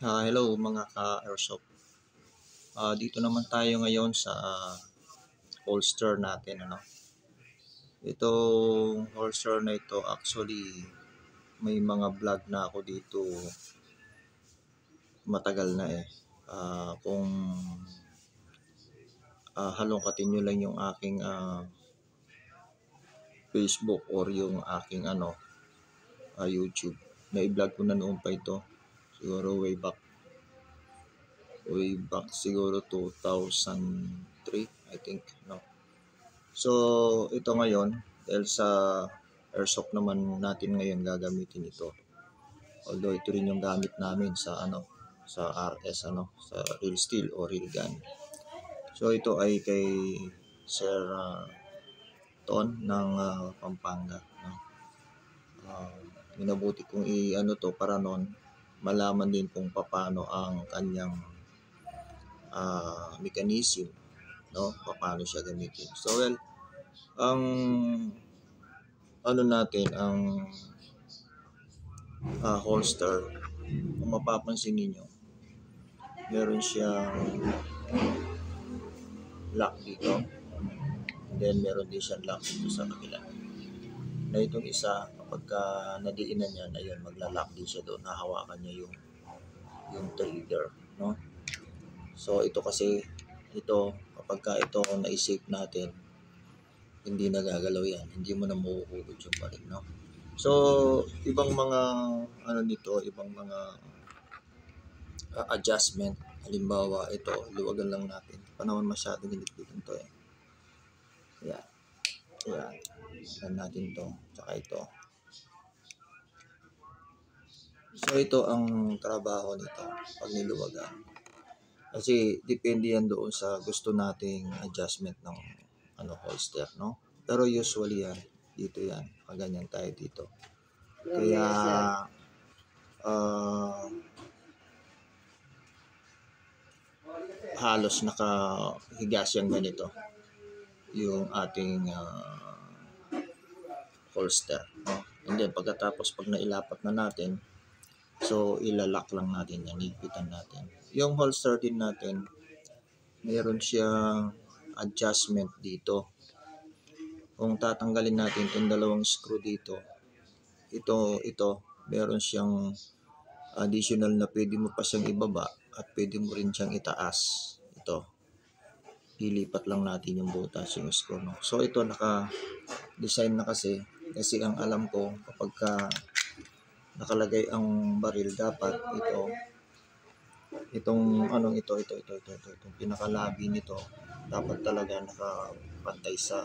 Hello mga ka-airsoft. Dito naman tayo ngayon sa holster natin. Itong holster na ito actually may mga vlog na ako dito matagal na eh. Kung halongkatin nyo lang yung aking Facebook or yung aking YouTube. Na-vlog ko na noon pa ito. Siguro way back siguro 2003 I think, no. So ito ngayon dahil sa airsoft naman natin ngayon gagamitin ito, although ito rin yung gamit namin sa sa RS sa real steel o real gun. So ito ay kay Sir Ton ng Pampanga, no. Minabuti kong to para noon malaman din kung paano ang kanyang mechanism, no, paano siya gamitin. So well, ang natin ang holster, kung mapapansin niyo meron siyang lock dito, and then meron din siyang lock dito sa kabila, na itong isa kapag nadiinan niya, ayun, magla-lock din siya doon, hahawakan niya yung trigger, no. So ito kasi kapag ito na-save natin, hindi nagagalaw yan, hindi mo na mahuhulog yung baril, no. So ibang mga nito, ibang mga adjustment, halimbawa ito, luwagan lang natin, panahon masyadong hinigpitan to eh. Yan, natin to, tsaka ito. So ito ang trabaho nito pag niluwagan, kasi depende yan doon sa gusto nating adjustment ng holster, no. Pero usually yan dito, yan ganyan tayo dito, kaya halos nakahiga siyang ganito yung ating holster, no? And then pagkatapos pag nailapat na natin, so ilalak lang natin yan, higpitan natin. Yung holster din natin, meron siyang adjustment dito. Kung tatanggalin natin itong dalawang screw dito, ito meron siyang additional na pwede mo pa siyang ibaba at pwede mo rin siyang itaas. Ito, ilipat lang natin yung butas, yung screw, no? So ito naka-design na kasi ang alam ko kapag nakalagay ang baril, dapat itong pinakalabi nito dapat talaga nakapantay sa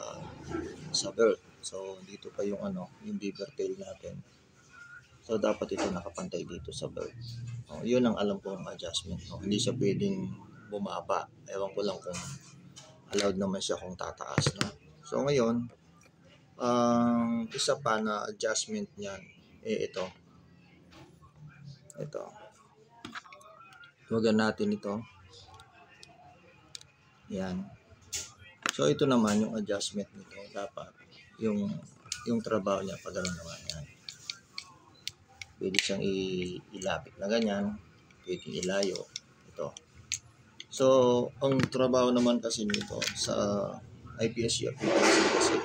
belt. So dito pa yung beaver tail natin, so dapat ito nakapantay dito sa belt. Yun ang alam ko ang adjustment, no? Hindi siya pwedeng bumaba, ewan ko lang kung allowed naman siya kung tataas, no? So ngayon isa pa na adjustment niyan ito tuwagan natin ito, yan. So ito naman yung adjustment nito, dapat yung trabaho niya pag gano'n naman, yan. Pwede siyang ilapit na ganyan, pwede ilayo ito. So ang trabaho naman kasi nito sa IPSC kasi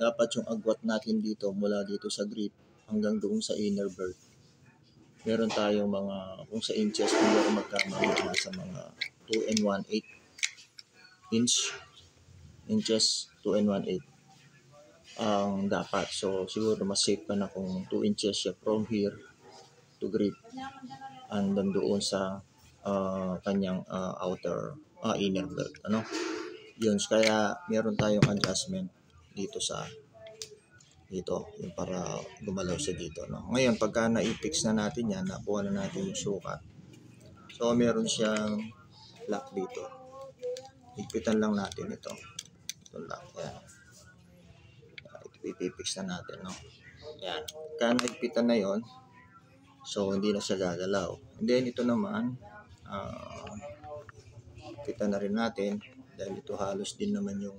dapat yung agwat natin dito mula dito sa grip hanggang doon sa inner belt, meron tayong mga, kung sa inches, kung meron magkamali, nasa mga 2 and 1/8 inches, 2 and 1/8 ang dapat. So siguro mas safe ka na kung 2 inches siya from here to grip and doon sa kanyang outer inner belt, yun. Kaya meron tayong adjustment dito yung para gumalaw siya dito, no. Ngayon pagka na-fix na natin yan, nakuha na natin yung sukat, so meron siyang lock dito, higpitan lang natin ito lock, yan. Ito ipipix na natin, no. Yan, pagka na-higpitan na yon, so hindi na siya gagalaw. And then ito naman kita na rin natin, dahil ito halos din naman yung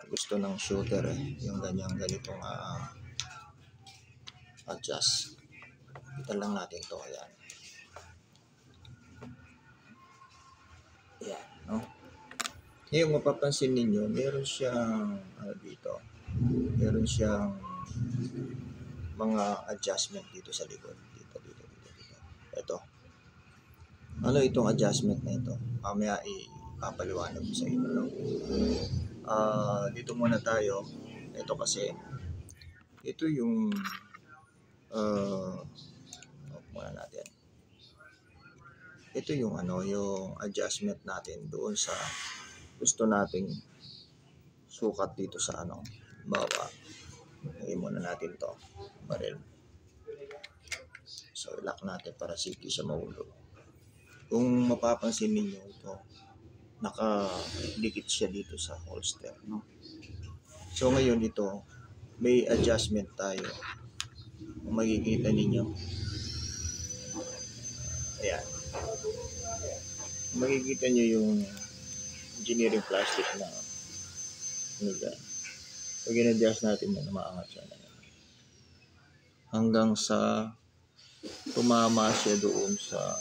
gusto ng shooter yung ganitong adjust. Kita lang natin to, ayan. Ayan, no? Ngayon, mapapansin ninyo, meron siyang, dito, meron siyang mga adjustment dito sa likod. Dito. Ito. Ano itong adjustment na ito? Mamaya ipapaliwanag ko sa inyo. No? Dito muna tayo. Ito kasi, ito yung, muna natin. Ito yung yung adjustment natin doon sa gusto nating sukat dito sa bawa. Lagyan muna natin to baril. So, lock natin para safety siya mahulog. Kung mapapansin ninyo ito, nakadikit siya dito sa holster, no? So, ngayon ito, may adjustment tayo. Kung makikita ninyo, ayan. Makikita nyo yung engineering plastic na dyan. Pag in-adjust natin na maangat siya na yan. Hanggang sa tumama siya doon sa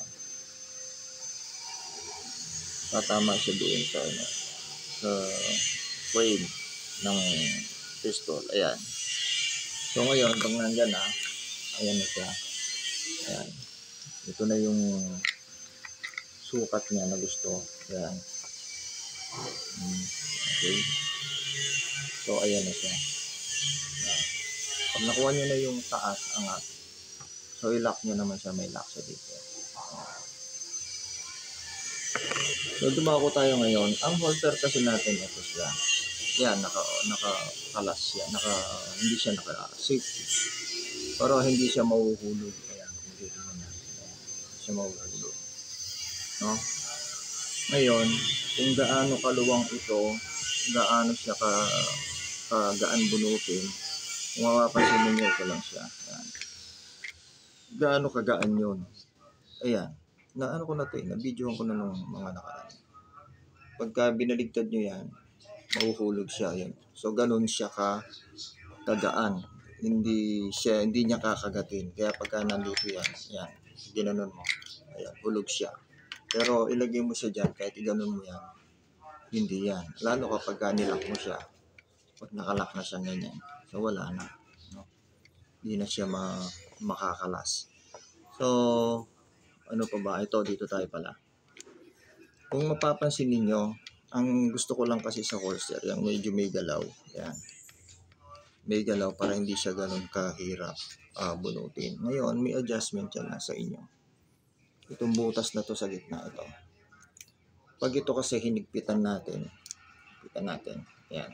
tatama siya doon sa sa frame ng pistol. Ayan. So ngayon, pag nandyan na, ayan na siya. Ayan. Ito na yung sukat niya na gusto. Ayan. Okay. So ayan na siya. Ayan. Pag nakuha niyo na yung taas, angat. So i-lock niyo naman siya, may lock siya dito. So dumako tayo ngayon. Ang holster kasi natin ito siya. Yan, naka-kalas siya. Hindi siya naka-safety. Pero hindi siya mahuhulog. Ayan, kung titignan natin. Hindi siya mahuhulog. No? Ngayon, kung gaano kaluwang ito, gaano siya kagaan bunutin, kung mapapansin ninyo, ito lang siya. Ayan. Gaano kagaan yun? Ayan. Naano ko na ito na-videoan ko na nung mga nakaraan. Pagka binaligtad nyo yan, mahuhulog siya. Ayan. So, ganun siya kagaan. Hindi niya kakagatin. Kaya pagka nandito yan, ginanon mo. Ayan, hulog siya. Pero ilagay mo siya dyan, kahit iganon mo yan, hindi yan. Lalo kapag nilock mo siya, pag nakalock na siya ganyan, so wala na. No? Hindi na siya makakalas. So, ano pa ba? Ito, dito tayo pala. Kung mapapansin ninyo, ang gusto ko lang kasi sa holster, yung medyo may galaw. Yan. May galaw para hindi siya ganun kahirap bunutin. Ngayon, may adjustment yan na sa inyo. Itong butas na to sa gitna, ito. Pag ito kasi hinigpitan natin, yan.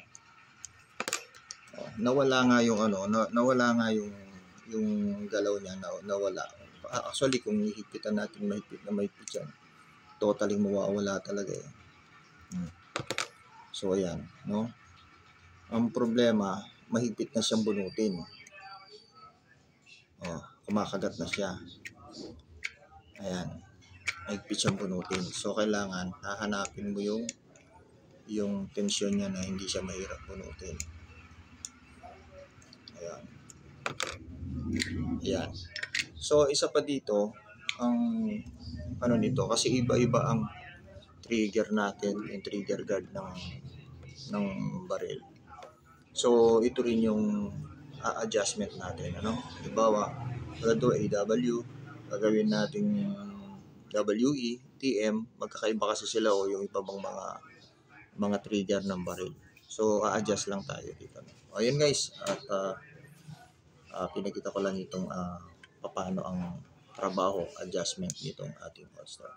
Nawala nga yung nawala nga yung galaw niya, nawala. Actually, kung hihigpitan natin mahigpit yan, totally mawawala talaga eh. So, ayan, no? Ang problema, mahigpit na siyang bunutin. Kumakagat na siya. Ayan. Mahigpit siyang bunutin. So, kailangan hahanapin mo yung tensyon niya na hindi siya mahirap bunutin. Ayan. Ayan. So, isa pa dito, ang nito, kasi iba-iba ang trigger natin, yung trigger guard ng baril. So, ito rin yung adjustment natin, Halimbawa, ito AW, gagawin natin WE, TM, magkakaiba kasi sila yung iba bang mga trigger ng baril. So, a-adjust lang tayo dito. Ayun guys, at pinakita ko lang itong paano ang trabaho, adjustment nitong ating holster.